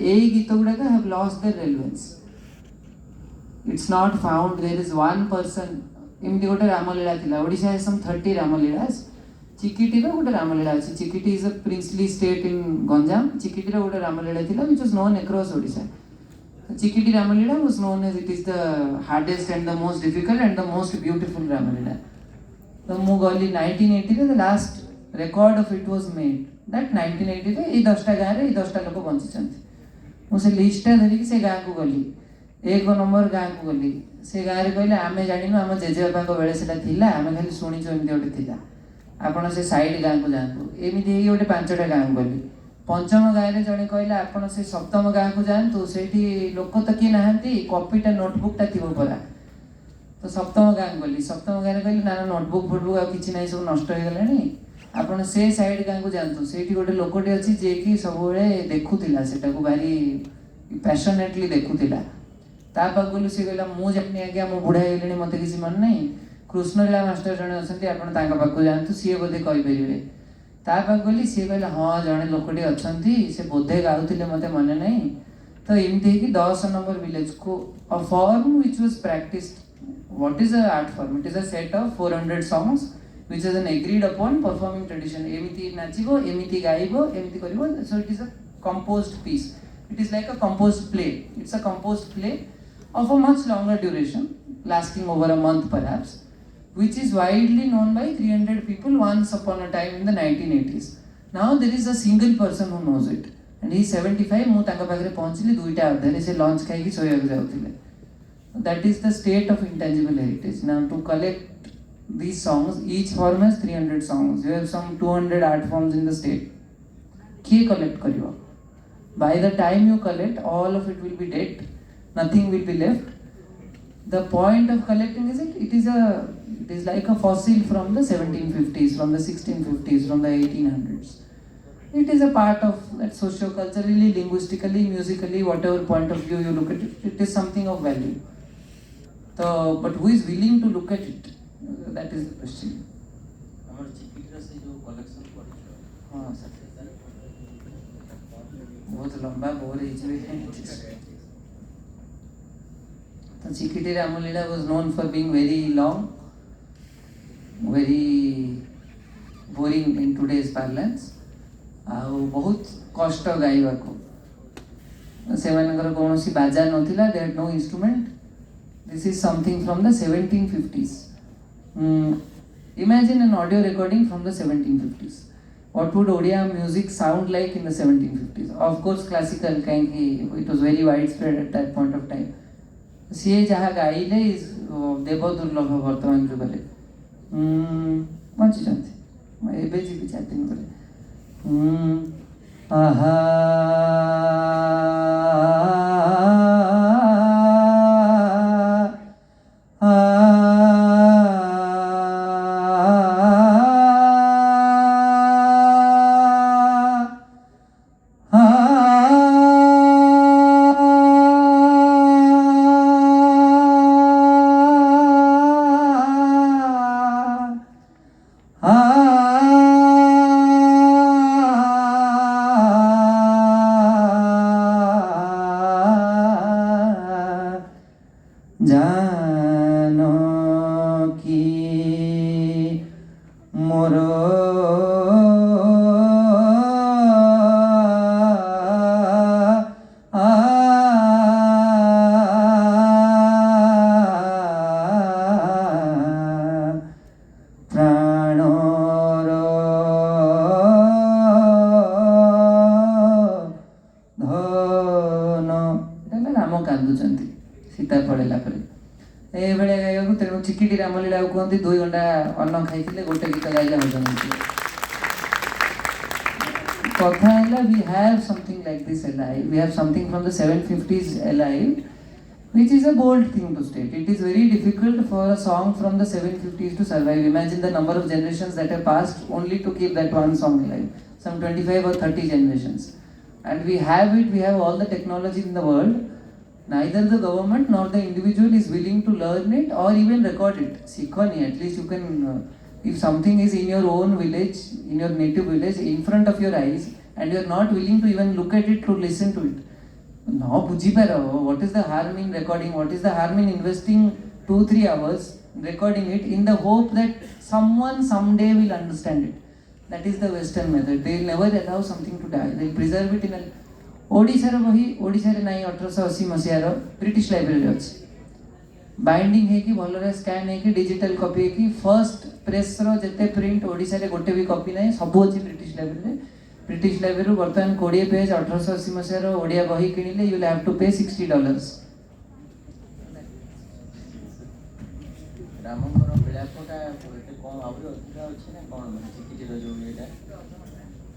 এই গীত গুড়াক have lost their relevance. It's not found. There is one person. ଏମିତି ଗୋଟେ ରାମଲୀଳା ଥିଲା. Odisha has some 30 ରାମଲୀଳାs. ଚିକିଟିର ଗୋଟେ ରାମଲୀଳା ଅଛି. Chikiti is a princely state in Ganjam. ଚିକିଟିର ଗୋଟେ ରାମଲୀଳା ଥିଲା which was known across Odisha. Chikiti Ramalila was known as it is the hardest and the most difficult and the most beautiful Ramalila. The Mughali 1980 the last record of it was made. That 1980 এই 10টা গাঁরে এই 10টা লোক বଞ୍ଚିଛନ୍ତି. ମୁଁ ସେ ଲିଷ୍ଟଟା ଧରିକି ସେ ଗାଁକୁ ଗଲି. 1 ନମ୍ବର ଗାଁକୁ ଗଲି. ସେ ଗାଁରେ କହିଲେ ଆମେ ଜାଣିନୁ, ଆମ ଜେଜେବାପାଙ୍କ ବେଳେ ସେଟା ଥିଲା, ଆମେ ଖାଲି ଶୁଣିଛୁ ଏମିତି ଗୋଟେ ଥିଲା, ଆପଣ ସେ ସାଇଡ୍ ଗାଁକୁ ଯାଆନ୍ତୁ. ଏମିତି ହେଇକି ଗୋଟେ 5ଟା ଗାଁକୁ ଗଲି. ପଞ୍ଚମ ଗାଁରେ ଜଣେ କହିଲା ଆପଣ ସେ ସପ୍ତମ ଗାଁକୁ ଯାଆନ୍ତୁ, ସେଇଠି ଲୋକ ତ କିଏ ନାହାନ୍ତି, କପିଟା ନୋଟବୁକ୍ଟା ଥିବ ପରା. ତ ସପ୍ତମ ଗାଁକୁ ଗଲି. ସପ୍ତମ ଗାଁରେ କହିଲି ନା ନୋଟବୁକ୍ ଫୋଟବୁକ୍ ଆଉ କିଛି ନାହିଁ, ସବୁ ନଷ୍ଟ ହେଇଗଲାଣି, ଆପଣ ସେ ସାଇଡ୍ ଗାଁକୁ ଯାଆନ୍ତୁ, ସେଇଠି ଗୋଟେ ଲୋକଟେ ଅଛି ଯିଏକି ସବୁବେଳେ ଦେଖୁଥିଲା ସେଟାକୁ, ଭାରି ପ୍ୟାସନେଟଲି ଦେଖୁଥିଲା. ତା ପାଖକୁ ଗଲୁ. ସିଏ କହିଲା ମୁଁ ଜାଣିନି ଆଜ୍ଞା, ମୁଁ ବୁଢ଼ା ହେଇଗଲିଣି, ମୋତେ କିଛି ମନେ ନାହିଁ, କୃଷ୍ଣଲୀଳା ମାଷ୍ଟର ଜଣେ ଅଛନ୍ତି, ଆପଣ ତାଙ୍କ ପାଖକୁ ଯାଆନ୍ତୁ, ସିଏ ବୋଧେ କହିପାରିବେ. ତା ପାଖକୁ ଗଲି. ସିଏ କହିଲା ହଁ ଜଣେ ଲୋକଟି ଅଛନ୍ତି, ସେ ବୋଧେ ଗାଉଥିଲେ, ମୋତେ ମନେ ନାହିଁ. ତ ଏମିତି ହେଇକି 10 number ଭିଲେଜକୁ a form which was practiced. What is a art form? It is a set of 400 songs which is an agreed upon performing tradition. ଏମିତି ନାଚିବ, ଏମିତି ଗାଇବ, ଏମିତି କରିବ. So it is a composed piece. It is like a composed play. It's a composed play of a much longer duration, lasting over a month perhaps, which is widely known by 300 people once upon a time in the 1980s. Now there is a single person who knows it and he is 75. ମୁଁ ତାଙ୍କ ପାଖରେ ପହଞ୍ଚିଲି 2ଟା ଅଧରେ, ସେ launch ଖାଇକି ଶୋଇବାକୁ ଯାଉଥିଲେ. That is the state of intangible heritage. Now to collect these songs, each form has 300 songs. You have some 200 art forms in the state. କିଏ କଲେକ୍ଟ କରିବ? By the time you collect, all of it will be dead. Nothing will be left. The point of collecting is it is like a fossil from the 1750s, from the 1650s, from the 1800s. It is a part of that socio-culturally, linguistically, musically, whatever point of view you look at it, it is something of value. So, but who is willing to look at it? That is the question. ଆମର ଚିକିଟିର ସେ ଯୋଉ collection କରିଛ, ହଁ sir, ବହୁତ ଲମ୍ବା bore ହେଇଯିବେ. ତ Chikiti Ramlila was known for being very long, very boring in today's parlance, ଆଉ ବହୁତ କଷ୍ଟ ଗାଇବାକୁ. ସେମାନଙ୍କର କୌଣସି ବାଜା ନଥିଲା, they had no instrument. This is something from the 1750s. Imagine an audio recording from the 1750s. What would Odia music sound like in the 1750s? Of course classical, କାହିଁକି it was very widespread at that point of time. ସିଏ ଯାହା ଗାଇଲେ ଦେବ ଦୁର୍ଲଭ ବର୍ତ୍ତମାନ ଯୁଗରେ. ବଞ୍ଚିଛନ୍ତି, ଏବେ ଯିବି 4 ଦିନ ପରେ. ଆହା জানকী মোর প্রাণর ধন. এটা ରାମ କାନ୍ଦୁଛନ୍ତି ସୀତା ପଳେଇଲା ପରେ. ଏଇଭଳିଆ ଗାଇବାକୁ, ତେଣୁ ଚିକିଟି ରାମଲୀଳାକୁ କୁହନ୍ତି 2 ଘଣ୍ଟା ଅନ୍ନ ଖାଇଥିଲେ ଗୋଟେ ଗୀତ ଗାଇଲେ ହଜମ ହେଇଯିବ. କଥା ହେଲା we have something like this alive. We have something from the 750s alive, which is a bold thing to state. It is very difficult for a song from the 750s to survive. Imagine the number of generations that have passed only to keep that one song alive. Some 25 or 30 generations. And we have it, we have all the technology in the world. Neither the government nor the individual is willing to learn it or even record it. Sikhoni, at least you can, if something is in your own village, in your native village, in front of your eyes, and you are not willing to even look at it to listen to it. No bujiparo, what is the harm in recording? What is the harm in investing 2-3 hours recording it in the hope that someone someday will understand it? That is the Western method. They will never allow something to die. They will preserve it in a ओडिशार बही ओडिशार ना 1880 मसीहार British library अच्छी binding है कि भलरे scan है कि digital copy है कि फर्स्ट प्रेस रो जते प्रिंट ओडिशा रे गोटे भी कॉपी नहीं सब अच्छी ब्रिटिश लाइब्रेरी बर्तमान 20 पेज 1880 मसीहार ओडिया बही किनिले यू विल हैव टू पे $60. ରାମଙ୍କର ବିଳାପଟା ଏତେ କମ୍ ଆହୁରି ଅଧିକା ଅଛି ନା କ'ଣ ମାନେ ଚିକିଟିର ଯୋଉ ଇଏଟା